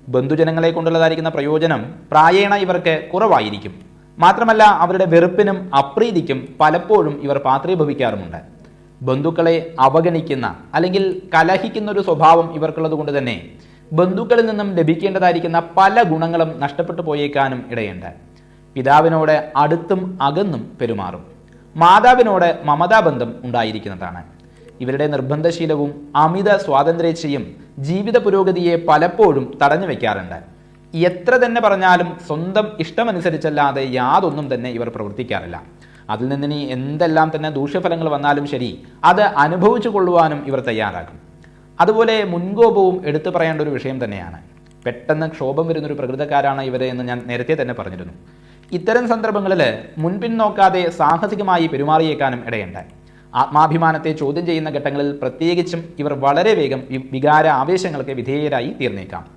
ബന്ധുജനങ്ങളെ കൊണ്ടുള്ളതായിരിക്കുന്ന പ്രയോജനം പ്രായേണ ഇവർക്ക് കുറവായിരിക്കും. മാത്രമല്ല അവരുടെ വെറുപ്പിനും അപ്രീതിക്കും പലപ്പോഴും ഇവർ പാത്രീഭവിക്കാറുമുണ്ട്. ബന്ധുക്കളെ അവഗണിക്കുന്ന അല്ലെങ്കിൽ കലഹിക്കുന്ന ഒരു സ്വഭാവം ഇവർക്കുള്ളത് കൊണ്ട് തന്നെ ബന്ധുക്കളിൽ നിന്നും ലഭിക്കേണ്ടതായിരിക്കുന്ന പല ഗുണങ്ങളും നഷ്ടപ്പെട്ടു പോയേക്കാനും ഇടയുണ്ട്. പിതാവിനോട് അടുത്തും അകന്നും പെരുമാറും. മാതാവിനോട് മമതാബന്ധം ഉണ്ടായിരിക്കുന്നതാണ്. ഇവരുടെ നിർബന്ധശീലവും അമിത സ്വാതന്ത്ര്യവും ജീവിത പുരോഗതിയെ പലപ്പോഴും തടഞ്ഞു വയ്ക്കാറുണ്ട്. എത്ര തന്നെ പറഞ്ഞാലും സ്വന്തം ഇഷ്ടമനുസരിച്ചല്ലാതെ യാതൊന്നും തന്നെ ഇവർ പ്രവർത്തിക്കാറില്ല. അതിൽ നിന്നിനി എന്തെല്ലാം തന്നെ ദൂഷ്യഫലങ്ങൾ വന്നാലും ശരി, അത് അനുഭവിച്ചു കൊള്ളുവാനും ഇവർ തയ്യാറാകും. അതുപോലെ മുൻകോപവും എടുത്തു പറയേണ്ട ഒരു വിഷയം തന്നെയാണ്. പെട്ടെന്ന് ക്ഷോഭം വരുന്നൊരു പ്രകൃതക്കാരാണ് ഇവർ എന്ന് ഞാൻ നേരത്തെ തന്നെ പറഞ്ഞിരുന്നു. ഇത്തരം സന്ദർഭങ്ങളിൽ മുൻപിൻ നോക്കാതെ സാഹസികമായി പെരുമാറിയേക്കാനും ഇടയുണ്ട്. ആത്മാഭിമാനത്തെ ചോദ്യം ചെയ്യുന്ന ഘട്ടങ്ങളിൽ പ്രത്യേകിച്ചും ഇവർ വളരെ വേഗം വികാര ആവേശങ്ങൾക്ക് വിധേയരായി തീർന്നേക്കാം.